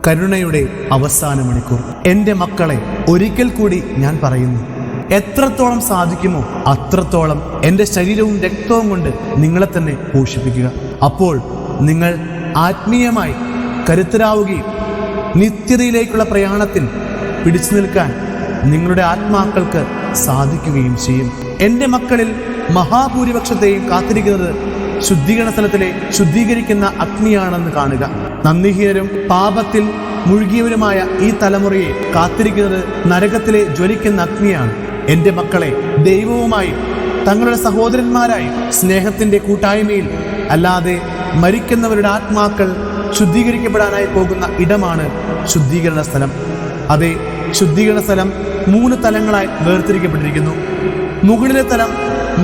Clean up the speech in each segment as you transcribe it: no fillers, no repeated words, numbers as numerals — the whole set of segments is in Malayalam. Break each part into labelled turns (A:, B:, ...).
A: കരുണയുടെ അവസാന മണിക്കൂർ. എൻ്റെ മക്കളെ, ഒരിക്കൽ കൂടി ഞാൻ പറയുന്നു, എത്രത്തോളം സാധിക്കുമോ അത്രത്തോളം എൻ്റെ ശരീരവും രക്തവും കൊണ്ട് നിങ്ങളെ തന്നെ പോഷിപ്പിക്കുക. അപ്പോൾ നിങ്ങൾ ആത്മീയമായി കരുത്തരാവുകയും നിത്യതയിലേക്കുള്ള പ്രയാണത്തിൽ പിടിച്ചു നിൽക്കാൻ നിങ്ങളുടെ ആത്മാക്കൾക്ക് സാധിക്കുകയും ചെയ്യും. എൻ്റെ മക്കളിൽ മഹാഭൂരിപക്ഷത്തെയും കാത്തിരിക്കുന്നത് ശുദ്ധീകരണ സ്ഥലത്തിലെ ശുദ്ധീകരിക്കുന്ന അഗ്നിയാണെന്ന് കാണുക. നന്ദിഹീനരും പാപത്തിൽ മുഴുകിയവരുമായ ഈ തലമുറയെ കാത്തിരിക്കുന്നത് നരകത്തിലെ ജ്വലിക്കുന്ന അഗ്നിയാണ്. എൻ്റെ മക്കളെ, ദൈവവുമായി തങ്ങളുടെ സഹോദരന്മാരായി സ്നേഹത്തിൻ്റെ കൂട്ടായ്മയിൽ അല്ലാതെ മരിക്കുന്നവരുടെ ആത്മാക്കൾ ശുദ്ധീകരിക്കപ്പെടാനായി പോകുന്ന ഇടമാണ് ശുദ്ധീകരണ സ്ഥലം. അതെ, ശുദ്ധീകരണ സ്ഥലം 3 തലങ്ങളായി വേർതിരിക്കപ്പെട്ടിരിക്കുന്നു. മുകളിലെ തലം,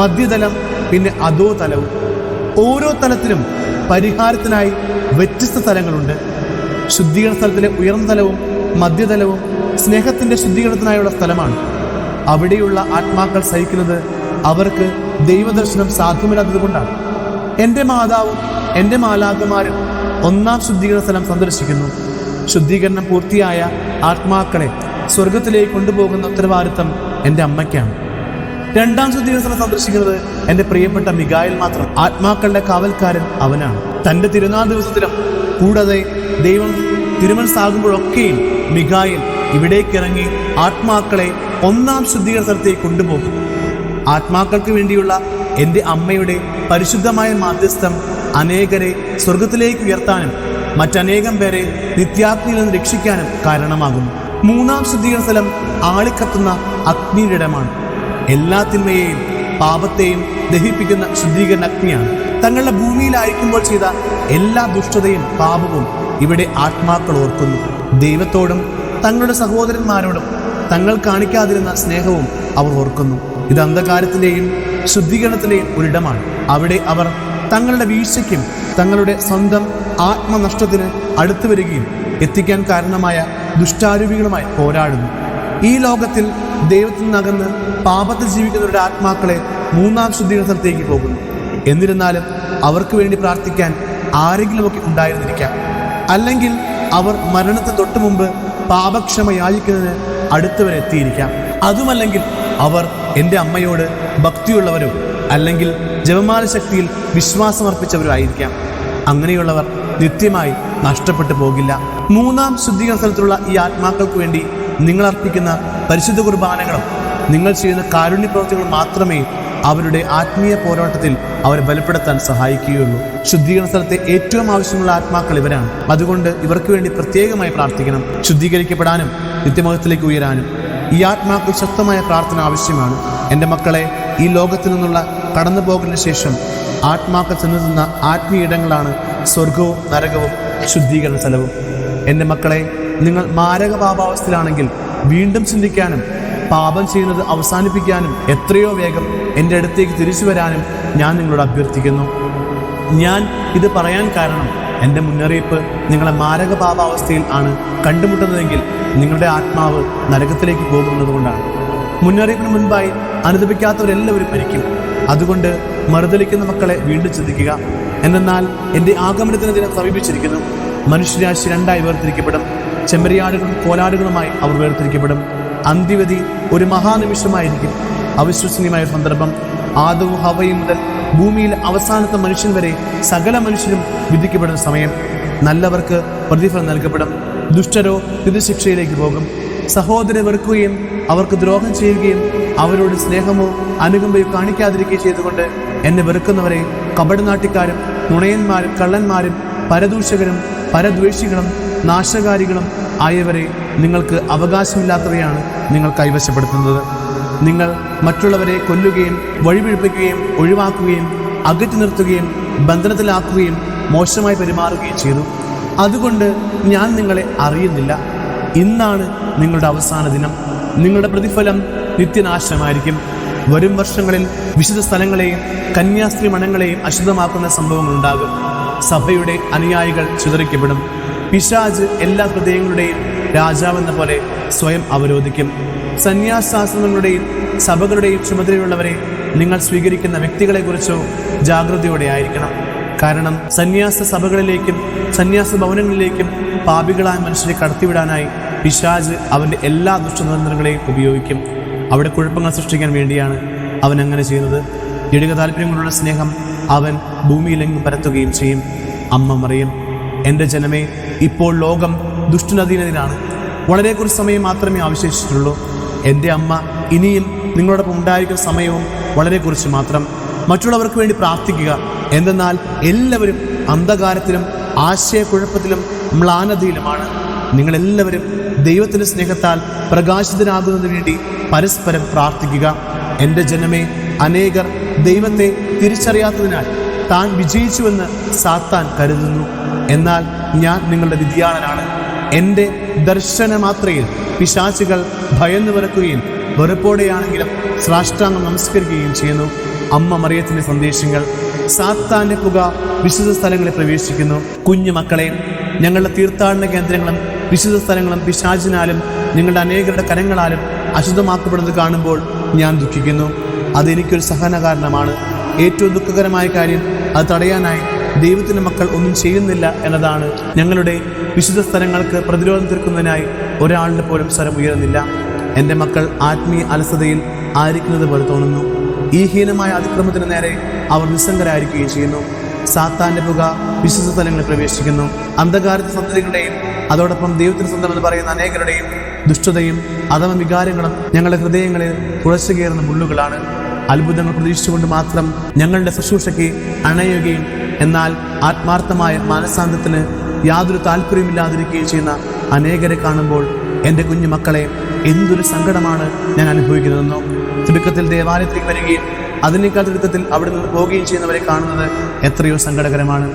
A: മധ്യതലം, പിന്നെ അധോ തലവും. ഓരോ തലത്തിലും പരിഹാരത്തിനായി വ്യത്യസ്ത തലങ്ങളുണ്ട്. ശുദ്ധീകരണ സ്ഥലത്തിലെ ഉയർന്ന തലവും മധ്യതലവും സ്നേഹത്തിൻ്റെ ശുദ്ധീകരണത്തിനായുള്ള സ്ഥലമാണ്. അവിടെയുള്ള ആത്മാക്കൾ സഹിക്കുന്നത് അവർക്ക് ദൈവദർശനം സാധ്യമല്ലാത്തത് കൊണ്ടാണ്. എൻ്റെ മാതാവും എൻ്റെ മാലാഖമാരും 1-ാം ശുദ്ധീകരണ സ്ഥലം സന്ദർശിക്കുന്നു. ശുദ്ധീകരണം പൂർത്തിയായ ആത്മാക്കളെ സ്വർഗത്തിലേക്ക് കൊണ്ടുപോകുന്ന ഉത്തരവാദിത്തം എൻ്റെ അമ്മയ്ക്കാണ്. 2-ാം ശുദ്ധീകരണ സ്ഥലം സന്ദർശിക്കുന്നത് എൻ്റെ പ്രിയപ്പെട്ട മിഖായേൽ മാത്രം. ആത്മാക്കളുടെ കാവൽക്കാരൻ അവനാണ്. തൻ്റെ തിരുനാൾ ദിവസത്തിലും കൂടാതെ ദൈവം തിരുമനസ്സാകുമ്പോഴൊക്കെയും മിഖായേൽ ഇവിടേക്കിറങ്ങി ആത്മാക്കളെ 1-ാം ശുദ്ധീകരണ സ്ഥലത്തേക്ക് കൊണ്ടുപോകും. ആത്മാക്കൾക്ക് വേണ്ടിയുള്ള എൻ്റെ അമ്മയുടെ പരിശുദ്ധമായ മാധ്യസ്ഥം അനേകരെ സ്വർഗത്തിലേക്ക് ഉയർത്താനും മറ്റനേകം പേരെ നിത്യാഗ്നിയിൽ നിന്ന് രക്ഷിക്കാനും കാരണമാകുന്നു. 3-ാം ശുദ്ധീകരണ സ്ഥലം ആളിക്കത്തുന്ന അഗ്നിയുടെ ഇടമാണ്. എല്ലാ തിന്മയെയും പാപത്തെയും ദഹിപ്പിക്കുന്ന ശുദ്ധീകരണ അഗ്നിയാണ്. തങ്ങളുടെ ഭൂമിയിലായിരിക്കുമ്പോൾ ചെയ്ത എല്ലാ ദുഷ്ടതയും പാപവും ഇവിടെ ആത്മാക്കൾ ഓർക്കുന്നു. ദൈവത്തോടും തങ്ങളുടെ സഹോദരന്മാരോടും തങ്ങൾ കാണിക്കാതിരുന്ന സ്നേഹവും അവർ ഓർക്കുന്നു. ഇത് അന്ധകാരത്തിലെയും ശുദ്ധീകരണത്തിലെയും ഒരിടമാണ്. അവിടെ അവർ തങ്ങളുടെ വീഴ്ചയ്ക്കും തങ്ങളുടെ സ്വന്തം ആത്മനഷ്ടത്തിന് അടുത്തു വരികയും എത്തിക്കാൻ കാരണമായ ദുഷ്ടാരൂപികളുമായി പോരാടുന്നു. ഈ ലോകത്തിൽ ദൈവത്തിൽ നിന്നകന്ന് പാപത്തിൽ ജീവിക്കുന്നവരുടെ ആത്മാക്കളെ 3-ാം ശുദ്ധീകരണ സ്ഥലത്തേക്ക് പോകുന്നു. എന്നിരുന്നാലും അവർക്ക് വേണ്ടി പ്രാർത്ഥിക്കാൻ ആരെങ്കിലുമൊക്കെ ഉണ്ടായിരുന്നിരിക്കാം. അല്ലെങ്കിൽ അവർ മരണത്തിന് തൊട്ടു മുമ്പ് പാപക്ഷമ യാചിക്കുന്നതിന് അടുത്തവരെ എത്തിയിരിക്കാം. അതുമല്ലെങ്കിൽ അവർ എൻ്റെ അമ്മയോട് ഭക്തിയുള്ളവരോ അല്ലെങ്കിൽ ജപമാല ശക്തിയിൽ വിശ്വാസമർപ്പിച്ചവരോ ആയിരിക്കാം. അങ്ങനെയുള്ളവർ നിത്യമായി നഷ്ടപ്പെട്ടു പോകില്ല. 3-ാം ശുദ്ധീകരണ സ്ഥലത്തുള്ള ഈ ആത്മാക്കൾക്ക് വേണ്ടി നിങ്ങൾ അർപ്പിക്കുന്ന പരിശുദ്ധ കുർബാനകളും നിങ്ങൾ ചെയ്യുന്ന കാരുണ്യ പ്രവർത്തികളും മാത്രമേ അവരുടെ ആത്മീയ പോരാട്ടത്തിൽ അവരെ ബലപ്പെടുത്താൻ സഹായിക്കുകയുള്ളൂ. ശുദ്ധീകരണ സ്ഥലത്തെ ഏറ്റവും ആവശ്യമുള്ള ആത്മാക്കൾ ഇവരാണ്. അതുകൊണ്ട് ഇവർക്ക് വേണ്ടി പ്രത്യേകമായി പ്രാർത്ഥിക്കണം. ശുദ്ധീകരിക്കപ്പെടാനും നിത്യമഹത്വത്തിലേക്ക് ഉയരാനും ഈ ആത്മാക്കൾ ശക്തമായ പ്രാർത്ഥന ആവശ്യമാണ്. എൻ്റെ മക്കളെ, ഈ ലോകത്തിൽ നിന്നുള്ള കടന്നുപോകലിന് ശേഷം ആത്മാക്കൾ ചെന്നെത്തുന്ന ആത്മീയ ഇടങ്ങളാണ് സ്വർഗവും നരകവും ശുദ്ധീകരണ സ്ഥലവും. എൻ്റെ മക്കളെ, നിങ്ങൾ മാരക പാപാവസ്ഥയിലാണെങ്കിൽ വീണ്ടും ചിന്തിക്കാനും പാപം ചെയ്യുന്നത് അവസാനിപ്പിക്കാനും എത്രയോ വേഗം എൻ്റെ അടുത്തേക്ക് തിരിച്ചു വരാനും ഞാൻ നിങ്ങളോട് അഭ്യർത്ഥിക്കുന്നു. ഞാൻ ഇത് പറയാൻ കാരണം എൻ്റെ മുന്നറിയിപ്പ് നിങ്ങളെ മാരക പാപാവസ്ഥയിൽ ആണ് കണ്ടുമുട്ടുന്നതെങ്കിൽ നിങ്ങളുടെ ആത്മാവ് നരകത്തിലേക്ക് പോകുന്നത് കൊണ്ടാണ്. മുന്നറിയിപ്പിന് മുൻപായി അനുദപിക്കാത്തവരെല്ലാവരും മരിക്കും. അതുകൊണ്ട് മറുതലിക്കുന്ന മക്കളെ വീണ്ടും ചിന്തിക്കുക. എന്നാൽ എൻ്റെ ആഗമനത്തിന് ദിനം സമീപിച്ചിരിക്കുന്നു. മനുഷ്യരാശി 2-ആയി വേർതിരിക്കപ്പെടും. ചെമ്മരിയാടുകളും കോലാടുകളുമായി അവർ വേർതിരിക്കപ്പെടും. അന്ത്യവിധി ഒരു മഹാനിമിഷമായിരിക്കും. അവിശ്വസനീയമായ സന്ദർഭം. ആദവും ഹവയും മുതൽ ഭൂമിയിൽ അവസാനത്തെ മനുഷ്യൻ വരെ സകല മനുഷ്യരും വിധിക്കപ്പെടുന്ന സമയം. നല്ലവർക്ക് പ്രതിഫലം നൽകപ്പെടും, ദുഷ്ടരോ വിധിശിക്ഷയിലേക്ക് പോകും. സഹോദരരെ വെറുക്കുകയും അവർക്ക് ദ്രോഹം ചെയ്യുകയും അവരോട് സ്നേഹമോ അനുകമ്പയോ കാണിക്കാതിരിക്കുകയും ചെയ്തുകൊണ്ട് എന്നെ വെറുക്കുന്നവരെ കപടനാട്ടിക്കാരും നുണയന്മാരും കള്ളന്മാരും പരദൂഷകരും പരദ്വേഷികളും നാശകാരികളും ആയവരെ നിങ്ങൾക്ക് അവകാശമില്ലാത്തവയാണ് നിങ്ങൾ കൈവശപ്പെടുത്തുന്നത്. നിങ്ങൾ മറ്റുള്ളവരെ കൊല്ലുകയും വഴിപിഴപ്പിക്കുകയും ഒഴിവാക്കുകയും അകറ്റി നിർത്തുകയും ബന്ധനത്തിലാക്കുകയും മോശമായി പെരുമാറുകയും ചെയ്തു. അതുകൊണ്ട് ഞാൻ നിങ്ങളെ അറിയുന്നില്ല. ഇന്നാണ് നിങ്ങളുടെ അവസാന ദിനം. നിങ്ങളുടെ പ്രതിഫലം നിത്യനാശമായിരിക്കും. വരും വർഷങ്ങളിൽ വിശുദ്ധ സ്ഥലങ്ങളെയും കന്യാസ്ത്രീ മണങ്ങളെയും അശുദ്ധമാക്കുന്ന സംഭവങ്ങളുണ്ടാകും. സഭയുടെ അനുയായികൾ ചിതറിക്കപ്പെടും. പിശാച് എല്ലാ ഹൃദയങ്ങളുടെയും രാജാവെന്ന പോലെ സ്വയം അവരോധിക്കും. സന്യാസാശ്രമങ്ങളുടെയും സഭകളുടെയും ചുമതലയുള്ളവരെ നിങ്ങൾ സ്വീകരിക്കുന്ന വ്യക്തികളെക്കുറിച്ചോ ജാഗ്രതയോടെ ആയിരിക്കണം. കാരണം സന്യാസ സഭകളിലേക്കും സന്യാസ ഭവനങ്ങളിലേക്കും പാപികളായ മനുഷ്യരെ കടത്തിവിടാനായി പിശാച് അവൻ്റെ എല്ലാ ദുഷ്ടതന്ത്രങ്ങളെയും ഉപയോഗിക്കും. അവിടെ കുഴപ്പങ്ങൾ സൃഷ്ടിക്കാൻ വേണ്ടിയാണ് അവൻ അങ്ങനെ ചെയ്യുന്നത്. ജഡിക താല്പര്യങ്ങളുള്ള സ്നേഹം അവൻ ഭൂമിയിലെങ്ങും പരത്തുകയും ചെയ്യും. അമ്മ മറിയം, എൻ്റെ ജനമേ, ഇപ്പോൾ ലോകം ദുഷ്ടനധീനതയിലാണ്. വളരെ കുറച്ച് സമയം മാത്രമേ അവശേഷിച്ചിട്ടുള്ളൂ. എൻ്റെ അമ്മ ഇനിയും നിങ്ങളോടൊപ്പം ഉണ്ടായിരിക്കുന്ന സമയവും വളരെ കുറച്ച് മാത്രം. മറ്റുള്ളവർക്ക് വേണ്ടി പ്രാർത്ഥിക്കുക. എന്തെന്നാൽ എല്ലാവരും അന്ധകാരത്തിലും ആശയക്കുഴപ്പത്തിലും മ്ലാനതയിലുമാണ്. നിങ്ങളെല്ലാവരും ദൈവത്തിൻ്റെ സ്നേഹത്താൽ പ്രകാശിതനാകുന്നതിന് വേണ്ടി പരസ്പരം പ്രാർത്ഥിക്കുക. എൻ്റെ ജനമേ, അനേകർ ദൈവത്തെ തിരിച്ചറിയാത്തതിനാൽ താൻ വിജയിച്ചുവെന്ന് സാത്താൻ കരുതുന്നു. എന്നാൽ ഞാൻ നിങ്ങളുടെ വിദ്യാളനാണ്. എൻ്റെ ദർശനമാത്രയിൽ പിശാചുകൾ ഭയന്നു വിറക്കുകയും വെറുപ്പോടെയാണെങ്കിലും സാഷ്ടാംഗം നമസ്കരിക്കുകയും ചെയ്യുന്നു. അമ്മ മറിയത്തിൻ്റെ സന്ദേശങ്ങൾ. സാത്താന്റെ പുക വിശുദ്ധ സ്ഥലങ്ങളിൽ പ്രവേശിക്കുന്നു. കുഞ്ഞു മക്കളെ, ഞങ്ങളുടെ തീർത്ഥാടന കേന്ദ്രങ്ങളും വിശുദ്ധ സ്ഥലങ്ങളും പിശാചിനാലും നിങ്ങളുടെ അനേകരുടെ കരങ്ങളാലും അശുദ്ധമാക്കപ്പെടുന്നത് കാണുമ്പോൾ ഞാൻ ദുഃഖിക്കുന്നു. അതെനിക്കൊരു സഹന കാരണമാണ്. ഏറ്റവും ദുഃഖകരമായ കാര്യം അത് തടയാനായി ദൈവത്തിൻ്റെ മക്കൾ ഒന്നും ചെയ്യുന്നില്ല എന്നതാണ്. ഞങ്ങളുടെ വിശുദ്ധ സ്ഥലങ്ങൾക്ക് പ്രതിരോധം തീർക്കുന്നതിനായി ഒരാളുടെ പോലും സ്വരം ഉയരുന്നില്ല. എൻ്റെ മക്കൾ ആത്മീയ അലസതയിൽ ആയിരിക്കുന്നത് പോലെ തോന്നുന്നു. ഈ ഹീനമായ അതിക്രമത്തിന് നേരെ അവർ നിസ്സംഗരായിരിക്കുകയും ചെയ്യുന്നു. സാത്താന്റെ പുക വിശുദ്ധ സ്ഥലങ്ങളിൽ പ്രവേശിക്കുന്നു. അന്ധകാരത്തെ സന്തതികളുടെയും അതോടൊപ്പം ദൈവത്തിന് സ്വന്തമെന്ന് പറയുന്ന അനേകരുടെയും ദുഷ്ടതയും അധമ വികാരങ്ങളും ഞങ്ങളുടെ ഹൃദയങ്ങളിൽ തുളച്ചു കയറുന്ന മുള്ളുകളാണ്. അത്ഭുതങ്ങൾ പ്രതീക്ഷിച്ചുകൊണ്ട് മാത്രം ഞങ്ങളുടെ ശുശ്രൂഷയ്ക്ക് അണയുകയും എന്നാൽ ആത്മാർത്ഥമായ മാനസാന്തത്തിന് യാതൊരു താല്പര്യമില്ലാതിരിക്കുകയും ചെയ്യുന്ന അനേകരെ കാണുമ്പോൾ എൻ്റെ കുഞ്ഞു മക്കളെ, എന്തൊരു സങ്കടമാണ് ഞാൻ അനുഭവിക്കുന്നതെന്നോ. തിടുക്കത്തിൽ ദേവാലയത്തിലേക്ക് വരികയും അതിനേക്കാൾ തിടുക്കത്തിൽ അവിടെ നിന്ന് പോവുകയും ചെയ്യുന്നവരെ കാണുന്നത് എത്രയോ സങ്കടകരമാണ്.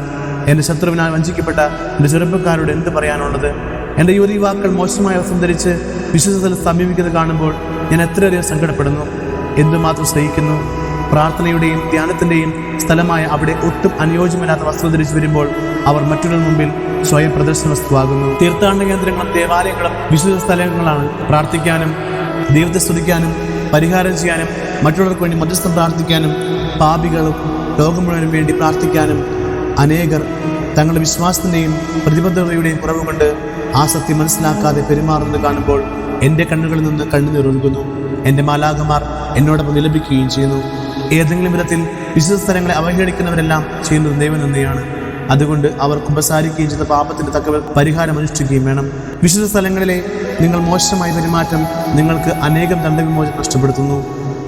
A: എൻ്റെ ശത്രുവിനാൽ വഞ്ചിക്കപ്പെട്ട എൻ്റെ ചെറുപ്പക്കാരോട് എന്ത് പറയാനുള്ളത്? എൻ്റെ യുവതിവാക്കൾ മോശമായ വസ്ത്രം ധരിച്ച് വിശുദ്ധത്തിൽ സമീപിക്കുന്നത് കാണുമ്പോൾ ഞാൻ എത്രയധികം സങ്കടപ്പെടുന്നു. എന്തുമാത്രം സ്നേഹിക്കുന്നു. പ്രാർത്ഥനയുടെയും ധ്യാനത്തിൻ്റെയും സ്ഥലമായ അവിടെ ഒട്ടും അനുയോജ്യമല്ലാത്ത വസ്ത്രം ധരിച്ചു വരുമ്പോൾ അവർ മറ്റുള്ള മുമ്പിൽ സ്വയം പ്രദർശന വസ്തുവാകുന്നു. തീർത്ഥാടന കേന്ദ്രങ്ങളും ദേവാലയങ്ങളും വിശുദ്ധ സ്ഥലങ്ങളാണ്. പ്രാർത്ഥിക്കാനും ദൈവത്തെ സ്തുതിക്കാനും പരിഹാരം ചെയ്യാനും മറ്റുള്ളവർക്ക് വേണ്ടി മധ്യസ്ഥം പ്രാർത്ഥിക്കാനും പാപികളും ലോകം മുഴുവനും വേണ്ടി പ്രാർത്ഥിക്കാനും അനേകർ തങ്ങളുടെ വിശ്വാസത്തിൻ്റെയും പ്രതിബദ്ധതയുടെയും കുറവ് കൊണ്ട് ആ സത്യം മനസ്സിലാക്കാതെ പെരുമാറുന്നത് കാണുമ്പോൾ എൻ്റെ കണ്ണുകളിൽ നിന്ന് കണ്ണുനീരൊഴുകുന്നു. എൻ്റെ മാലാഖമാർ എന്നോടൊപ്പം നിലപിക്കുകയും ചെയ്യുന്നു. ഏതെങ്കിലും വിധത്തിൽ വിശുദ്ധ സ്ഥലങ്ങളെ അവഹേളിക്കുന്നവരെല്ലാം ചെയ്യുന്നത് ദൈവനിന്ദയാണ്. അതുകൊണ്ട് അവർ കുമ്പസാരിക്കുകയും ചെയ്ത പാപത്തിൻ്റെ തക്ക പരിഹാരം അനുഷ്ഠിക്കുകയും വേണം. വിശുദ്ധ സ്ഥലങ്ങളിലെ നിങ്ങൾ മോശമായ പെരുമാറ്റം നിങ്ങൾക്ക് അനേകം ദണ്ഡവിമോചനം നഷ്ടപ്പെടുത്തുന്നു.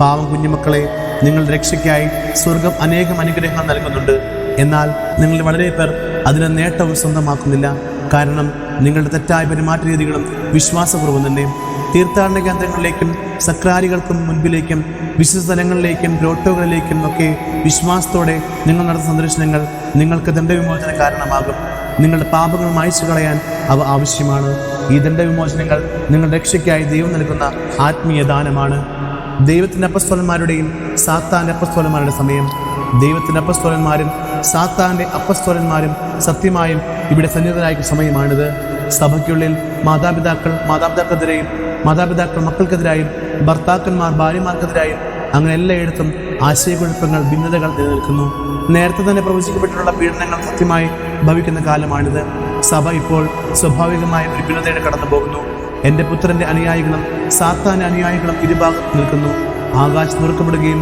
A: പാവം കുഞ്ഞുമക്കളെ, നിങ്ങളുടെ രക്ഷയ്ക്കായി സ്വർഗം അനേകം അനുഗ്രഹങ്ങൾ നൽകുന്നുണ്ട്. എന്നാൽ നിങ്ങളിൽ വളരെ പേർ അതിന് നേട്ടവും സ്വന്തമാക്കുന്നില്ല. കാരണം നിങ്ങളുടെ തെറ്റായ പെരുമാറ്റ രീതികളും വിശ്വാസപൂർവ്വം തന്നെ. തീർത്ഥാടന കേന്ദ്രങ്ങളിലേക്കും സക്രാരികൾക്കും മുൻപിലേക്കും വിശുദ്ധ സ്ഥലങ്ങളിലേക്കും ഗ്രോട്ടോകളിലേക്കും ഒക്കെ വിശ്വാസത്തോടെ നിങ്ങൾ നടത്തുന്ന സന്ദർശനങ്ങൾ നിങ്ങൾക്ക് ദണ്ഡവിമോചന കാരണമാകും. നിങ്ങളുടെ പാപങ്ങൾ മായ്ച്ചു കളയാൻ അവ ആവശ്യമാണ്. ഈ ദണ്ഡവിമോചനങ്ങൾ നിങ്ങളുടെ രക്ഷയ്ക്കായി ദൈവം നൽകുന്ന ആത്മീയ ദാനമാണ്. ദൈവത്തിൻ്റെ അപ്പസ്തോലന്മാരുടെയും സാത്താൻ്റെ അപ്പസ്തോലന്മാരുടെ സമയം. ദൈവത്തിൻ്റെ അപ്പസ്തോലന്മാരും സാത്താൻ്റെ അപ്പസ്തോലന്മാരും സത്യമായും ഇവിടെ സന്നിഹിതരായ സമയമാണിത്. സഭയ്ക്കുള്ളിൽ മാതാപിതാക്കൾക്കെതിരെയും മാതാപിതാക്കൾ മക്കൾക്കെതിരായും ഭർത്താക്കന്മാർ ഭാര്യമാർക്കെതിരായും അങ്ങനെ എല്ലായിടത്തും ആശയക്കുഴപ്പങ്ങൾ, ഭിന്നതകൾ നിലനിൽക്കുന്നു. നേരത്തെ തന്നെ പ്രവചിക്കപ്പെട്ടിട്ടുള്ള പീഡനങ്ങൾ സത്യമായി ഭവിക്കുന്ന കാലമാണിത്. സഭ ഇപ്പോൾ സ്വാഭാവികമായ ഒരു ഭിന്നതയുടെ കടന്നു പോകുന്നു. എൻ്റെ പുത്രൻ്റെ അനുയായികളും സാത്താൻ്റെ അനുയായികളും ഇരുഭാഗത്ത് നിൽക്കുന്നു. ആകാശം തുറക്കപ്പെടുകയും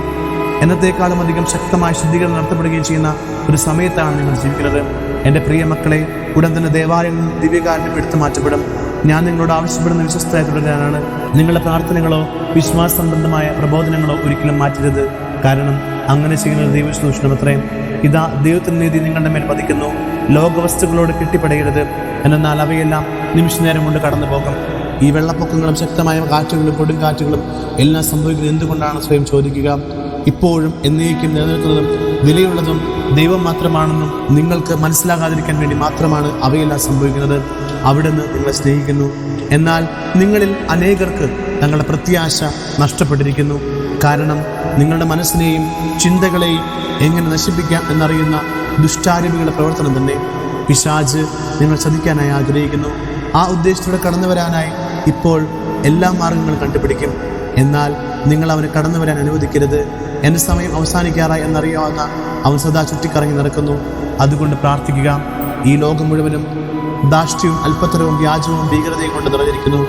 A: എന്നത്തേക്കാളും അധികം ശക്തമായ ശുദ്ധീകരണം നടത്തപ്പെടുകയും ചെയ്യുന്ന ഒരു സമയത്താണ് നിങ്ങൾ ജീവിക്കുന്നത്. എൻ്റെ പ്രിയ മക്കളെ, ഉടൻ തന്നെ ദേവാലയങ്ങളിൽ ദിവ്യകാരുണ്യം എടുത്തു മാറ്റപ്പെടും. ഞാൻ നിങ്ങളോട് ആവശ്യപ്പെടുന്ന വിശ്വസ്തരായി തുടരാനാണ്. നിങ്ങളുടെ പ്രാർത്ഥനകളോ വിശ്വാസ സംബന്ധമായ പ്രബോധനങ്ങളോ ഒരിക്കലും മാറ്റരുത്. കാരണം അങ്ങനെ ചെയ്യുന്നത് ദൈവസൂഷണം അത്രയും. ഇതാ ദൈവത്തിൻ്റെ നീതി നിങ്ങളുടെ മേൽ പതിക്കുന്നു. ലോകവസ്തുക്കളോട് കെട്ടിപ്പടയരുത്. എന്നാൽ അവയെല്ലാം നിമിഷനേരം കൊണ്ട് കടന്നു പോകും. ഈ വെള്ളപ്പൊക്കങ്ങളും ശക്തമായ കാറ്റുകളും കൊടുങ്കാറ്റുകളും എല്ലാം സംഭവിക്കുന്നത് എന്തുകൊണ്ടാണ് സ്വയം ചോദിക്കുക. ഇപ്പോഴും എന്നേക്കും നിലനിൽക്കുന്നതും വിലയുള്ളതും ദൈവം മാത്രമാണെന്നും നിങ്ങൾക്ക് മനസ്സിലാകാതിരിക്കാൻ വേണ്ടി മാത്രമാണ് അവയെല്ലാം സംഭവിക്കുന്നത്. അവിടുന്ന് നിങ്ങളെ സ്നേഹിക്കുന്നു. എന്നാൽ നിങ്ങളിൽ അനേകർക്ക് തങ്ങളുടെ പ്രത്യാശ നഷ്ടപ്പെട്ടിരിക്കുന്നു. കാരണം നിങ്ങളുടെ മനസ്സിനെയും ചിന്തകളെയും എങ്ങനെ നശിപ്പിക്കാം എന്നറിയുന്ന ദുഷ്ടാരൂപികളുടെ പ്രവർത്തനം തന്നെ. പിശാച് നിങ്ങൾ ചതിക്കാനായി ആഗ്രഹിക്കുന്നു. ആ ഉദ്ദേശത്തോടെ കടന്നു വരാനായി ഇപ്പോൾ എല്ലാ മാർഗങ്ങളും കണ്ടുപിടിക്കും. എന്നാൽ നിങ്ങൾ അവനെ കടന്നു വരാൻ അനുവദിക്കരുത്. എൻ്റെ സമയം അവസാനിക്കാറായി എന്നറിയാവുന്ന അവൻ സദാ ചുറ്റിക്കറങ്ങി നടക്കുന്നു. അതുകൊണ്ട് പ്രാർത്ഥിക്കുക. ഈ ലോകം മുഴുവനും ധാർഷ്ട്യവും അല്പത്തരവും വ്യാജവും ഭീകരതയും കൊണ്ട് നിറഞ്ഞിരിക്കുന്നു.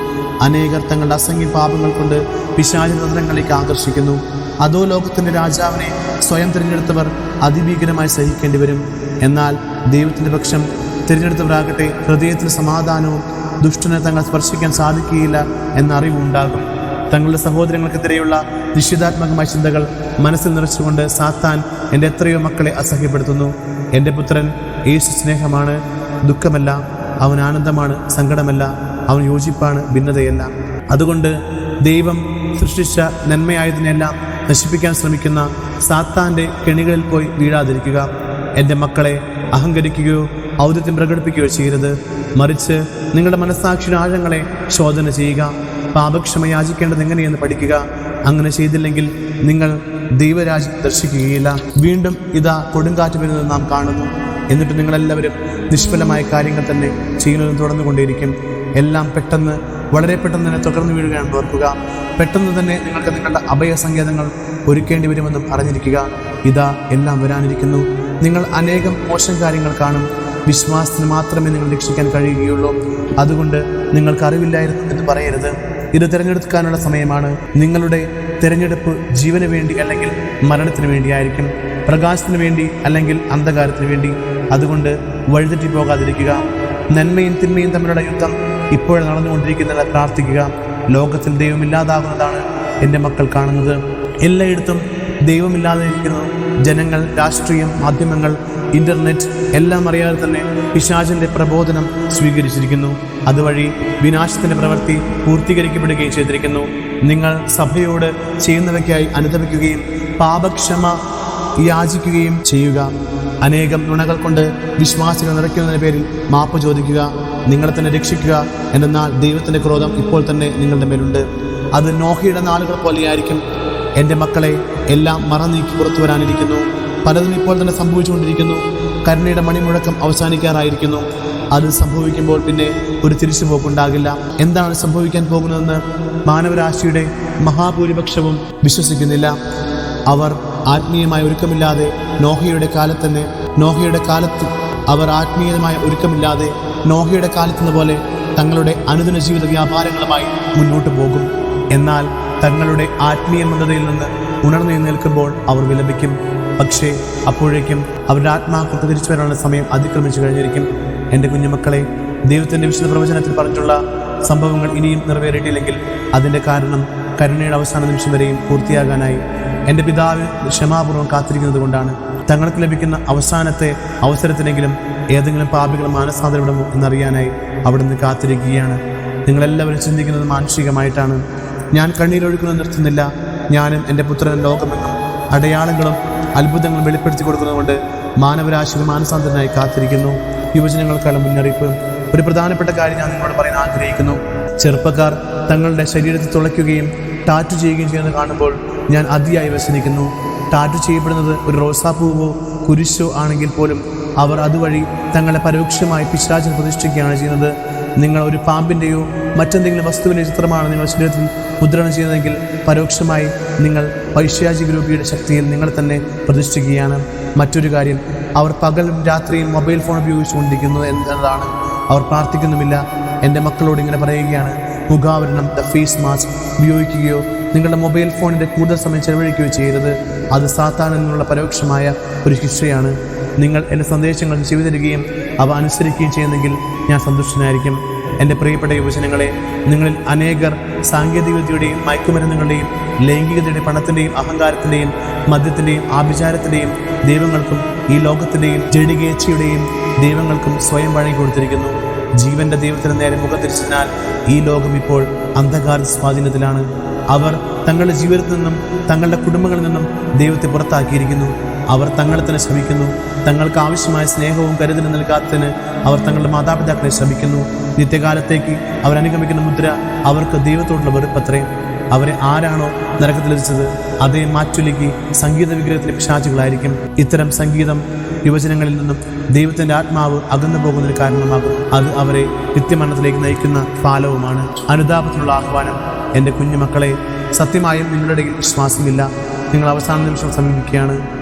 A: അനേകർ തങ്ങളുടെ അസംഖ്യ പാപങ്ങൾ കൊണ്ട് പിശാചിന്റെ തന്ത്രങ്ങളിലേക്ക് ആകർഷിക്കുന്നു. അതോ ലോകത്തിന്റെ രാജാവിനെ സ്വയം തിരഞ്ഞെടുത്തവർ അതിഭീകരമായി സഹിക്കേണ്ടി വരും. എന്നാൽ ദൈവത്തിന്റെ പക്ഷം തിരഞ്ഞെടുത്തവരാകട്ടെ ഹൃദയത്തിൽ സമാധാനവും ദുഷ്ടനെ തങ്ങൾ സ്പർശിക്കാൻ സാധിക്കുകയില്ല എന്ന അറിവുണ്ടാകും. തങ്ങളുടെ സഹോദരങ്ങൾക്കെതിരെയുള്ള നിശ്ചിതാത്മകമായ ചിന്തകൾ മനസ്സിൽ നിറച്ചുകൊണ്ട് സാത്താൻ എൻ്റെ എത്രയോ മക്കളെ അസഹ്യപ്പെടുത്തുന്നു. എൻ്റെ പുത്രൻ യേശു സ്നേഹമാണ്, ദുഃഖമല്ല. അവൻ ആനന്ദമാണ്, സങ്കടമല്ല. അവൻ യോജിപ്പാണ്, ഭിന്നതയല്ല. അതുകൊണ്ട് ദൈവം സൃഷ്ടിച്ച നന്മയായതിനെല്ലാം നശിപ്പിക്കാൻ ശ്രമിക്കുന്ന സാത്താൻ്റെ കെണികളിൽ പോയി വീഴാതിരിക്കുക. എൻ്റെ മക്കളെ അഹങ്കരിക്കുകയോ ഔദ്യത്യം പ്രകടിപ്പിക്കുകയോ ചെയ്യരുത്. മറിച്ച് നിങ്ങളുടെ മനസ്സാക്ഷിയുടെ ആഴങ്ങളെ ശോധന ചെയ്യുക. പാപക്ഷമ യാചിക്കേണ്ടത് എങ്ങനെയെന്ന് പഠിക്കുക. അങ്ങനെ ചെയ്തില്ലെങ്കിൽ നിങ്ങൾ ദൈവരാജ്യം ദർശിക്കുകയില്ല. വീണ്ടും ഇതാ കൊടുങ്കാറ്റ് വരുന്നത് നാം കാണുന്നു. എന്നിട്ട് നിങ്ങളെല്ലാവരും നിഷ്ഫലമായ കാര്യങ്ങൾ തന്നെ ചെയ്യുന്നതും തുടർന്നുകൊണ്ടേയിരിക്കും. എല്ലാം പെട്ടെന്ന്, വളരെ പെട്ടെന്ന് തന്നെ തുടർന്ന് വീഴുകയാണെന്ന് ഓർക്കുക. പെട്ടെന്ന് തന്നെ നിങ്ങൾക്ക് നിങ്ങളുടെ അഭയസങ്കേതങ്ങൾ ഒരുക്കേണ്ടി വരുമെന്നും അറിഞ്ഞിരിക്കുക. ഇതാ എല്ലാം വരാനിരിക്കുന്നു. നിങ്ങൾ അനേകം മോശം കാര്യങ്ങൾ കാണും. വിശ്വാസത്തിന് മാത്രമേ നിങ്ങൾ രക്ഷിക്കാൻ കഴിയുകയുള്ളൂ. അതുകൊണ്ട് നിങ്ങൾക്ക് അറിവില്ലായിരുന്നു എന്ന് പറയരുത്. ഇത് തിരഞ്ഞെടുക്കാനുള്ള സമയമാണ്. നിങ്ങളുടെ തിരഞ്ഞെടുപ്പ് ജീവന് വേണ്ടി അല്ലെങ്കിൽ മരണത്തിന് വേണ്ടിയായിരിക്കും, പ്രകാശത്തിന് വേണ്ടി അല്ലെങ്കിൽ അന്ധകാരത്തിന് വേണ്ടി. അതുകൊണ്ട് വഴിതെറ്റി പോകാതിരിക്കുക. നന്മയും തിന്മയും തമ്മിലുള്ള യുദ്ധം ഇപ്പോൾ നടന്നുകൊണ്ടിരിക്കുന്നതിനാൽ പ്രാർത്ഥിക്കുക. ലോകത്തിൽ ദൈവമില്ലാതാകുന്നതാണ് എൻ്റെ മക്കൾ കാണുന്നത്. എല്ലായിടത്തും ദൈവമില്ലാതെ ഇരിക്കുന്നു. ജനങ്ങൾ, രാഷ്ട്രീയം, മാധ്യമങ്ങൾ, ഇന്റർനെറ്റ് എല്ലാം അറിയാതെ തന്നെ പിശാചിന്റെ പ്രബോധനം സ്വീകരിച്ചിരിക്കുന്നു. അതുവഴി വിനാശത്തിന്റെ പ്രവൃത്തി പൂർത്തീകരിക്കപ്പെടുകയും ചെയ്തിരിക്കുന്നു. നിങ്ങൾ സഭയോട് ചെയ്യുന്നവയ്ക്കായി അനുതപിക്കുകയും പാപക്ഷമ യാചിക്കുകയും ചെയ്യുക. അനേകം നുണകൾ കൊണ്ട് വിശ്വാസികൾ നിറയ്ക്കുന്നതിന് പേരിൽ മാപ്പ് ചോദിക്കുക. നിങ്ങളെ തന്നെ രക്ഷിക്കുക. എന്നാൽ ദൈവത്തിന്റെ ക്രോധം ഇപ്പോൾ തന്നെ നിങ്ങളുടെ മേലുണ്ട്. അത് നോഹയുടെ നാളുകൾ പോലെയായിരിക്കും. എൻ്റെ മക്കളെ, എല്ലാം മറനീക്കി പുറത്തു വരാനിരിക്കുന്നു. പലതും ഇപ്പോൾ തന്നെ സംഭവിച്ചുകൊണ്ടിരിക്കുന്നു. കരുണയുടെ മണിമുഴക്കം അവസാനിക്കാറായിരിക്കുന്നു. അത് സംഭവിക്കുമ്പോൾ പിന്നെ ഒരു തിരിച്ചുപോക്കുണ്ടാകില്ല. എന്താണ് സംഭവിക്കാൻ പോകുന്നതെന്ന് മാനവരാശിയുടെ മഹാഭൂരിപക്ഷവും വിശ്വസിക്കുന്നില്ല. അവർ ആത്മീയമായ ഒരുക്കമില്ലാതെ നോഹയുടെ കാലത്തെന്ന പോലെ തങ്ങളുടെ അനുദിന ജീവിത വ്യാപാരങ്ങളുമായി മുന്നോട്ട് പോകും. എന്നാൽ തങ്ങളുടെ ആത്മീയ മന്ദതയിൽ നിന്ന് ഉണർന്നു നിൽക്കുമ്പോൾ അവർ വിലപിക്കും. പക്ഷേ അപ്പോഴേക്കും അവരുടെ ആത്മാക്കൾക്ക് തിരിച്ചു വരാനുള്ള സമയം അതിക്രമിച്ചു കഴിഞ്ഞിരിക്കും. എൻ്റെ കുഞ്ഞുമക്കളെ, ദൈവത്തിൻ്റെ വിശുദ്ധ പ്രവചനത്തിൽ പറഞ്ഞിട്ടുള്ള സംഭവങ്ങൾ ഇനിയും നിറവേറിയിട്ടില്ലെങ്കിൽ അതിൻ്റെ കാരണം കരുണയുടെ അവസാന നിമിഷം വരെയും പൂർത്തിയാകാനായി എൻ്റെ പിതാവ് ക്ഷമാപൂർവ്വം കാത്തിരിക്കുന്നത് കൊണ്ടാണ്. തങ്ങൾക്ക് ലഭിക്കുന്ന അവസാനത്തെ അവസരത്തിനെങ്കിലും ഏതെങ്കിലും പാപികൾ മാനസാന്തരപ്പെടുമോ എന്നറിയാനായി അവിടുന്ന് കാത്തിരിക്കുകയാണ്. നിങ്ങളെല്ലാവരും ചിന്തിക്കുന്നത് മാനുഷികമായിട്ടാണ്. ഞാൻ കണ്ണീരൊഴുക്കുന്നത് നിർത്തുന്നില്ല. ഞാനും എൻ്റെ പുത്രൻ ലോകമെങ്ങും അടയാളങ്ങളും അത്ഭുതങ്ങളും വെളിപ്പെടുത്തി കൊടുക്കുന്നതുകൊണ്ട് മാനവരാശികൾ മാനസാന്തരനായി കാത്തിരിക്കുന്നു. യുവജനങ്ങൾക്കുള്ള മുന്നറിയിപ്പ്. ഒരു പ്രധാനപ്പെട്ട കാര്യം ഞാൻ നിങ്ങളോട് പറയാൻ ആഗ്രഹിക്കുന്നു. ചെറുപ്പക്കാർ തങ്ങളുടെ ശരീരത്തിൽ തുളയ്ക്കുകയും ടാറ്റു ചെയ്യുകയും ചെയ്യുന്നത് കാണുമ്പോൾ ഞാൻ അതിയായി വ്യസനിക്കുന്നു. ടാറ്റു ചെയ്യപ്പെടുന്നത് ഒരു റോസാപ്പൂവോ കുരിശോ ആണെങ്കിൽ പോലും അവർ അതുവഴി തങ്ങളെ പരോക്ഷമായി പിശാചിൽ പ്രതിഷ്ഠിക്കുകയാണ് ചെയ്യുന്നത്. നിങ്ങൾ ഒരു പാമ്പിൻ്റെയോ മറ്റെന്തെങ്കിലും വസ്തുവിൻ്റെ ചിത്രമാണ് നിങ്ങൾ ശരീരത്തിൽ മുദ്രണം ചെയ്യുന്നതെങ്കിൽ പരോക്ഷമായി നിങ്ങൾ പൈശാചിക രൂപിയുടെ ശക്തിയിൽ നിങ്ങൾ തന്നെ പ്രതിഷ്ഠിക്കുകയാണ്. മറ്റൊരു കാര്യം, അവർ പകലും രാത്രിയും മൊബൈൽ ഫോൺ ഉപയോഗിച്ചുകൊണ്ടിരിക്കുന്നു എന്നതാണ്. അവർ പ്രാർത്ഥിക്കുന്നുമില്ല. എൻ്റെ മക്കളോട് ഇങ്ങനെ പറയുകയാണ്: മുഖാവരണം, ഫേസ് മാസ്ക് ഉപയോഗിക്കുകയോ നിങ്ങളുടെ മൊബൈൽ ഫോണിൻ്റെ കൂടുതൽ സമയം ചെലവഴിക്കുകയോ ചെയ്യരുത്. അത് സാത്താനിൽ നിന്നുള്ള പരോക്ഷമായ ഒരു ശിക്ഷയാണ്. നിങ്ങൾ എൻ്റെ സന്ദേശങ്ങൾ ചെവിതരുകയും അവ അനുസരിക്കുകയും ചെയ്യുന്നെങ്കിൽ ഞാൻ സന്തുഷ്ടനായിരിക്കും. എൻ്റെ പ്രിയപ്പെട്ട യുവജനങ്ങളെ, നിങ്ങളിൽ അനേകർ സാങ്കേതികവിദ്യയുടെയും മയക്കുമരുന്നുകളുടെയും ലൈംഗികതയുടെയും പണത്തിൻ്റെയും അഹങ്കാരത്തിൻ്റെയും മദ്യത്തിൻ്റെയും ആഭിചാരത്തിൻ്റെയും ദൈവങ്ങൾക്കും ഈ ലോകത്തിൻ്റെയും ജഡികേച്ഛയുടെയും ദൈവങ്ങൾക്കും സ്വയം വഴങ്ങി കൊടുത്തിരിക്കുന്നു. ജീവന്റെ ദൈവത്തിന് നേരെ മുഖം തിരിച്ചതിനാൽ ഈ ലോകം ഇപ്പോൾ അന്ധകാര സ്വാധീനത്തിലാണ്. അവർ തങ്ങളുടെ ജീവിതത്തിൽ നിന്നും തങ്ങളുടെ കുടുംബങ്ങളിൽ നിന്നും ദൈവത്തെ പുറത്താക്കിയിരിക്കുന്നു. അവർ തങ്ങളെ തന്നെ ശ്രമിക്കുന്നു. തങ്ങൾക്ക് ആവശ്യമായ സ്നേഹവും കരുതലും നൽകാത്തതിന് അവർ തങ്ങളുടെ മാതാപിതാക്കളെ ശ്രമിക്കുന്നു. നിത്യകാലത്തേക്ക് അവരനുഗമിക്കുന്ന മുദ്ര അവർക്ക് ദൈവത്തോടുള്ള വെറുപ്പത്രേ. അവരെ ആരാണോ നരകത്തിലെത്തിച്ചത് അതേ മാറ്റൊലിക്ക് സംഗീത വിഗ്രഹത്തിലെ പിശാചുകളായിരിക്കും. ഇത്തരം സംഗീതം യുവജനങ്ങളിൽ നിന്നും ദൈവത്തിൻ്റെ ആത്മാവ് അകന്നു പോകുന്നതിന് കാരണമാകും. അത് അവരെ നിത്യമരണത്തിലേക്ക് നയിക്കുന്ന ഫലവുമാണ്. അനുതാപത്തിനുള്ള ആഹ്വാനം. എൻ്റെ കുഞ്ഞുമക്കളെ, സത്യമായും നിങ്ങളുടെ ഇടയിൽ വിശ്വാസമില്ല. നിങ്ങൾ അവസാന നിമിഷം സമീപിക്കുകയാണ്.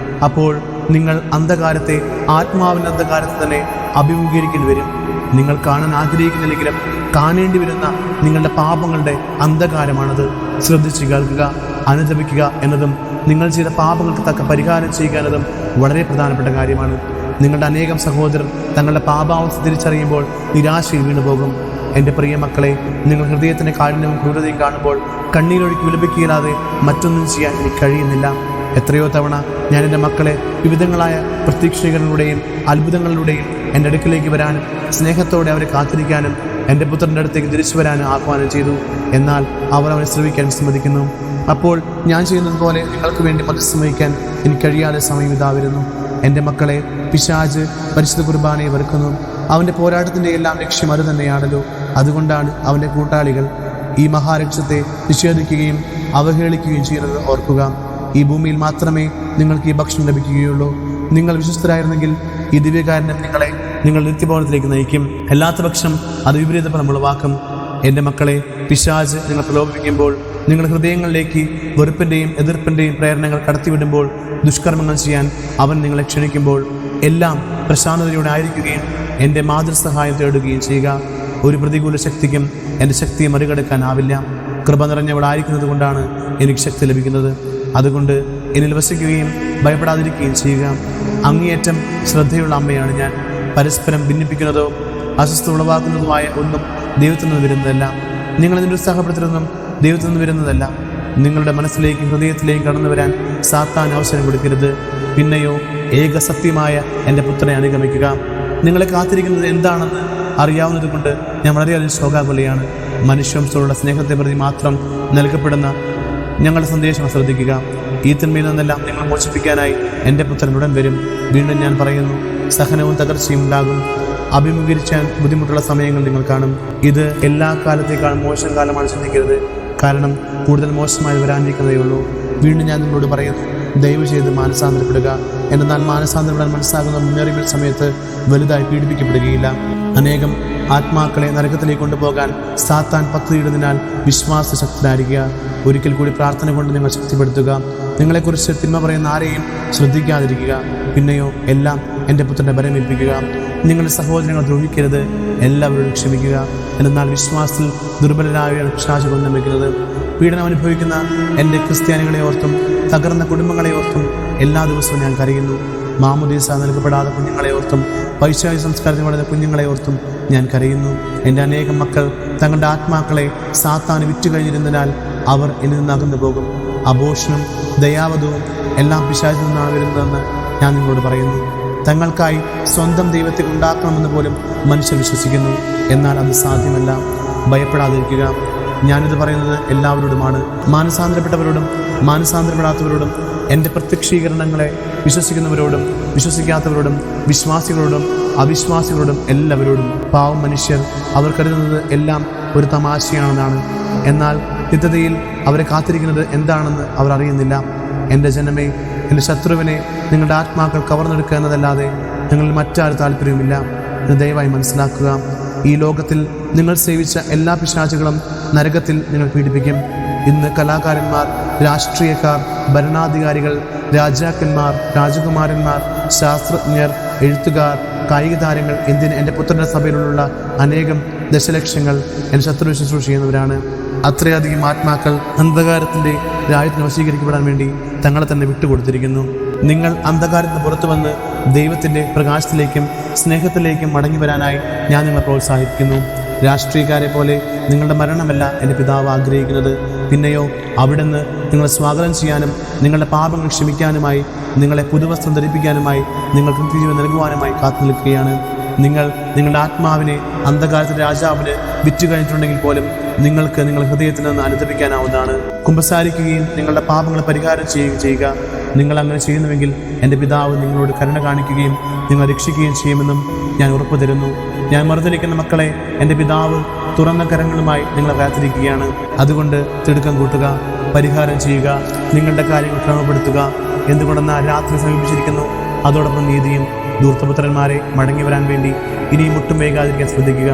A: അപ്പോൾ നിങ്ങൾ അന്ധകാരത്തെ ആത്മാവിൻ്റെ അന്ധകാരത്തെ തന്നെ അഭിമുഖീകരിക്കേണ്ടി വരും. നിങ്ങൾ കാണാൻ ആഗ്രഹിക്കുന്നില്ലെങ്കിലും കാണേണ്ടി വരുന്ന നിങ്ങളുടെ പാപങ്ങളുടെ അന്ധകാരമാണത്. ശ്രദ്ധിച്ച് കേൾക്കുക. അനുദപിക്കുക എന്നതും നിങ്ങൾ ചെയ്ത പാപങ്ങൾക്ക് തക്ക പരിഹാരം ചെയ്യുക എന്നതും വളരെ പ്രധാനപ്പെട്ട കാര്യമാണ്. നിങ്ങളുടെ അനേകം സഹോദരർ തങ്ങളുടെ പാപാവസ്ഥ തിരിച്ചറിയുമ്പോൾ നിരാശയിൽ വീണുപോകും. എൻ്റെ പ്രിയ മക്കളെ, നിങ്ങൾ ഹൃദയത്തിൻ്റെ കാഠിന്യവും ക്രൂരതയും കാണുമ്പോൾ കണ്ണീരൊഴുക്കി വിലപിക്കുകയില്ലാതെ മറ്റൊന്നും ചെയ്യാൻ എനിക്ക് കഴിയുന്നില്ല. എത്രയോ തവണ ഞാൻ എൻ്റെ മക്കളെ വിവിധങ്ങളായ പ്രത്യക്ഷീകരണങ്ങളുടെയും അത്ഭുതങ്ങളിലൂടെയും എൻ്റെ അടുക്കിലേക്ക് വരാനും സ്നേഹത്തോടെ അവരെ കാത്തിരിക്കാനും എൻ്റെ പുത്രൻ്റെ അടുത്തേക്ക് തിരിച്ചു വരാനും ആഹ്വാനം ചെയ്തു. എന്നാൽ അവർ അവനെ ശ്രമിക്കാൻ വിസമ്മതിക്കുന്നു. അപ്പോൾ ഞാൻ ചെയ്യുന്നത് പോലെ നിങ്ങൾക്ക് വേണ്ടി മധ്യസ്ഥം വഹിക്കാൻ എനിക്ക് കഴിയാതെ സമയം ഇതാ വരുന്നു. എൻ്റെ മക്കളെ, പിശാച് പരിശുദ്ധ കുർബാനയെ വെറുക്കുന്നു. അവൻ്റെ പോരാട്ടത്തിൻ്റെ എല്ലാം ലക്ഷ്യം അത് തന്നെയാണല്ലോ. അതുകൊണ്ടാണ് അവൻ്റെ കൂട്ടാളികൾ ഈ മഹാരക്ഷത്തെ നിഷേധിക്കുകയും അവഹേളിക്കുകയും ചെയ്യുന്നത് ഓർക്കുക. ഈ ഭൂമിയിൽ മാത്രമേ നിങ്ങൾക്ക് ഈ ഭക്ഷണം ലഭിക്കുകയുള്ളൂ. നിങ്ങൾ വിശ്വസ്തരായിരുന്നെങ്കിൽ ഈ ദിവ്യകാരനും നിങ്ങൾ നിത്യഭവനത്തിലേക്ക് നയിക്കും. അല്ലാത്ത പക്ഷം അത് വിപരീത ഫലം ഉളവാക്കും. എൻ്റെ മക്കളെ, പിശാച് നിങ്ങൾ പ്രലോഭിപ്പിക്കുമ്പോൾ, നിങ്ങളുടെ ഹൃദയങ്ങളിലേക്ക് വെറുപ്പിൻ്റെയും എതിർപ്പിൻ്റെയും പ്രേരണകൾ കടത്തിവിടുമ്പോൾ, ദുഷ്കർമ്മങ്ങൾ ചെയ്യാൻ അവൻ നിങ്ങളെ ക്ഷണിക്കുമ്പോൾ എല്ലാം പ്രശാന്തതയോടെ ആയിരിക്കുകയും എൻ്റെ മാതൃസഹായം തേടുകയും ചെയ്യുക. ഒരു പ്രതികൂല ശക്തിക്കും എൻ്റെ ശക്തിയെ മറികടക്കാനാവില്ല. കൃപ നിറഞ്ഞവളായിരിക്കുന്നത് കൊണ്ടാണ് എനിക്ക് ശക്തി ലഭിക്കുന്നത്. അതുകൊണ്ട് എന്നിൽ വസിക്കുകയും ഭയപ്പെടാതിരിക്കുകയും ചെയ്യുക. അങ്ങേയറ്റം ശ്രദ്ധയുള്ള അമ്മയാണ് ഞാൻ. പരസ്പരം ഭിന്നിപ്പിക്കുന്നതോ അസ്വസ്ഥ ഉളവാക്കുന്നതുമായ ഒന്നും ദൈവത്തിൽ നിന്ന് വരുന്നതല്ല. നിങ്ങളെ നിരുത്സാഹപ്പെടുത്തുന്നതും ദൈവത്തിൽ നിന്ന് വരുന്നതല്ല. നിങ്ങളുടെ മനസ്സിലേക്കും ഹൃദയത്തിലേക്കും കടന്നു വരാൻ സാത്താൻ അവസരം കൊടുക്കരുത്. പിന്നെയോ ഏക സത്യമായ എൻ്റെ പുത്രനെ അനുഗമിക്കുക. നിങ്ങളെ കാത്തിരിക്കുന്നത് എന്താണെന്ന് അറിയാവുന്നത് കൊണ്ട് ഞാൻ വളരെയധികം ശോകാകുലയാണ്. മനുഷ്യവംശത്തോടുള്ള സ്നേഹത്തെ പ്രതി മാത്രം നൽകപ്പെടുന്ന ഞങ്ങളുടെ സന്ദേശം ശ്രദ്ധിക്കുക. ഈ തിന്മയിൽ നിന്നെല്ലാം നിങ്ങൾ മോചിപ്പിക്കാനായി എൻ്റെ പുത്രൻ ഉടൻ വരും. വീണ്ടും ഞാൻ പറയുന്നു, സഹനവും തകർച്ചയും ഉണ്ടാകും. അഭിമുഖീകരിക്കാൻ ബുദ്ധിമുട്ടുള്ള സമയങ്ങൾ നിങ്ങൾ കാണും. ഇത് എല്ലാ കാലത്തേക്കാളും മോശം കാലമാണ് ചിന്തിക്കരുത്. കാരണം കൂടുതൽ മോശമായി വരാനിരിക്കുന്നതേ ഉള്ളൂ. വീണ്ടും ഞാൻ നിങ്ങളോട് പറയുന്നു, ദയവ് ചെയ്ത് മാനസാന്തരപ്പെടുക. എന്നാൽ മാനസാന്തരപ്പെടാൻ മനസ്സാകുന്ന മുന്നറിയിപ്പ് സമയത്ത് വലുതായി പീഡിപ്പിക്കപ്പെടുകയില്ല. അനേകം ആത്മാക്കളെ നരകത്തിലേക്ക് കൊണ്ടുപോകാൻ സാത്താൻ പദ്ധതിയിടുന്നതിനാൽ വിശ്വാസശക്തരായിരിക്കുക. ഒരിക്കൽ കൂടി പ്രാർത്ഥന കൊണ്ട് നിങ്ങൾ ശക്തിപ്പെടുത്തുക. നിങ്ങളെക്കുറിച്ച് തിന്മ പറയുന്ന ആരെയും ശ്രദ്ധിക്കാതിരിക്കുക. പിന്നെയോ എല്ലാം എൻ്റെ പുത്രൻ്റെ ഭരമേൽപ്പിക്കുക. നിങ്ങളുടെ സഹോദരങ്ങൾ ദ്രോഹിക്കരുത്. എല്ലാവരോടും ക്ഷമിക്കുക. എന്നാൽ വിശ്വാസത്തിൽ ദുർബലരായ പിശാച് കൊണ്ടം വയ്ക്കുന്നത്. പീഡനം അനുഭവിക്കുന്ന എൻ്റെ ക്രിസ്ത്യാനികളെ ഓർത്തും തകർന്ന കുടുംബങ്ങളെ ഓർത്തും എല്ലാ ദിവസവും ഞാൻ കരയുന്നു. മാമുദീസ നൽകപ്പെടാതെ കുഞ്ഞുങ്ങളെ ഓർത്തും പൈശാചിക സംസ്കാരത്തിൽ വളരുന്ന കുഞ്ഞുങ്ങളെ ഓർത്തും ഞാൻ കരയുന്നു. എൻ്റെ അനേകം മക്കൾ തങ്ങളുടെ ആത്മാക്കളെ സാത്താന് വിറ്റുകഴിഞ്ഞിരുന്നതിനാൽ അവർ എന്നിൽ നിന്ന് അകന്നു പോകും. അബോഷനും ദയാവധവും എല്ലാം പിശാചിൽ നിന്നാണ് വരുന്നതെന്ന് ഞാൻ നിങ്ങളോട് പറയുന്നു. തങ്ങൾക്കായി സ്വന്തം ദൈവത്തെ ഉണ്ടാക്കണമെന്ന് പോലും മനുഷ്യർ വിശ്വസിക്കുന്നു. എന്നാൽ അത് സാധ്യമല്ല. ഭയപ്പെടാതിരിക്കുക. ഞാനിത് പറയുന്നത് എല്ലാവരോടുമാണ്, മാനസാന്തരപ്പെട്ടവരോടും മാനസാന്തരപ്പെടാത്തവരോടും, എൻ്റെ പ്രത്യക്ഷീകരണങ്ങളെ വിശ്വസിക്കുന്നവരോടും വിശ്വസിക്കാത്തവരോടും, വിശ്വാസികളോടും അവിശ്വാസികളോടും എല്ലാവരോടും. പാവം മനുഷ്യർ അവർ കരുതുന്നത് എല്ലാം ഒരു തമാശയാണെന്നാണ്. എന്നാൽ നിത്യതയിൽ അവരെ കാത്തിരിക്കുന്നത് എന്താണെന്ന് അവർ അറിയുന്നില്ല. എൻ്റെ ജനമേ, എൻ്റെ ശത്രുവിനെ നിങ്ങളുടെ ആത്മാക്കൾ കവർന്നെടുക്കുക എന്നതല്ലാതെ നിങ്ങളിൽ മറ്റാരും താല്പര്യവുമില്ല എന്ന് ദയവായി മനസ്സിലാക്കുക. ഈ ലോകത്തിൽ നിങ്ങൾ സേവിച്ച എല്ലാ പിശാചുകളും നരകത്തിൽ നിങ്ങൾ പീഡിപ്പിക്കും. ഇന്ന് കലാകാരന്മാർ, രാഷ്ട്രീയക്കാർ, ഭരണാധികാരികൾ, രാജാക്കന്മാർ, രാജകുമാരന്മാർ, ശാസ്ത്രജ്ഞർ, എഴുത്തുകാർ, കായിക താരങ്ങൾ, എന്തിന് എൻ്റെ പുത്രൻ്റെ സഭയിലുള്ള അനേകം ദശലക്ഷങ്ങൾ എൻ്റെ ശത്രു ശുശ്രൂഷ ചെയ്യുന്നവരാണ്. അത്രയധികം ആത്മാക്കൾ അന്ധകാരത്തിൻ്റെ രാജ്യത്തിന് വശീകരിക്കപ്പെടാൻ വേണ്ടി തങ്ങളെ തന്നെ വിട്ടുകൊടുത്തിരിക്കുന്നു. നിങ്ങൾ അന്ധകാരത്തിന് പുറത്തു വന്ന് ദൈവത്തിൻ്റെ പ്രകാശത്തിലേക്കും സ്നേഹത്തിലേക്കും മടങ്ങി വരാനായി ഞാൻ നിങ്ങളെ പ്രോത്സാഹിപ്പിക്കുന്നു. രാഷ്ട്രീയക്കാരെ പോലെ നിങ്ങളുടെ മരണമല്ല എൻ്റെ പിതാവ് ആഗ്രഹിക്കുന്നത്. പിന്നെയോ അവിടുന്ന് നിങ്ങളെ സ്വാഗതം ചെയ്യാനും നിങ്ങളുടെ പാപങ്ങൾ ക്ഷമിക്കാനുമായി നിങ്ങളെ പുതുവസ്ത്രം ധരിപ്പിക്കാനുമായി നിങ്ങൾക്ക് നിത്യജീവൻ നൽകുവാനുമായി കാത്തു നിൽക്കുകയാണ്. നിങ്ങൾ നിങ്ങളുടെ ആത്മാവിനെ അന്ധകാരത്തിൻ്റെ രാജാവിന് വിറ്റു കഴിഞ്ഞിട്ടുണ്ടെങ്കിൽ പോലും നിങ്ങൾക്ക് നിങ്ങളുടെ ഹൃദയത്തിൽ നിന്ന് അനുദപിക്കാനാവുന്നതാണ്. കുമ്പസാരിക്കുകയും നിങ്ങളുടെ പാപങ്ങളെ പരിഹാരം ചെയ്യുകയും ചെയ്യുക. നിങ്ങൾ അങ്ങനെ ചെയ്യുന്നുവെങ്കിൽ എൻ്റെ പിതാവ് നിങ്ങളോട് കരുണ കാണിക്കുകയും നിങ്ങളെ രക്ഷിക്കുകയും ചെയ്യുമെന്നും ഞാൻ ഉറപ്പു തരുന്നു. ഞാൻ മറുതലിക്കുന്ന മക്കളെ, എൻ്റെ പിതാവ് തുറന്ന കരങ്ങളുമായി നിങ്ങളെ കാത്തിരിക്കുകയാണ്. അതുകൊണ്ട് തിടുക്കം കൂട്ടുക, പരിഹാരം ചെയ്യുക, നിങ്ങളുടെ കാര്യങ്ങൾ ക്രമപ്പെടുത്തുക. എന്തുകൊണ്ടെന്നാൽ രാത്രി സമീപിച്ചിരിക്കുന്നു. അതോടൊപ്പം നീതിയും. ധൂർത്തപുത്രന്മാരെ മടങ്ങി വരാൻ വേണ്ടി ഇനിയും ഒട്ടും വേഗാതിരിക്കാൻ ശ്രദ്ധിക്കുക.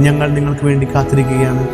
A: ഞങ്ങൾ നിങ്ങൾക്ക് വേണ്ടി കാത്തിരിക്കുകയാണ്.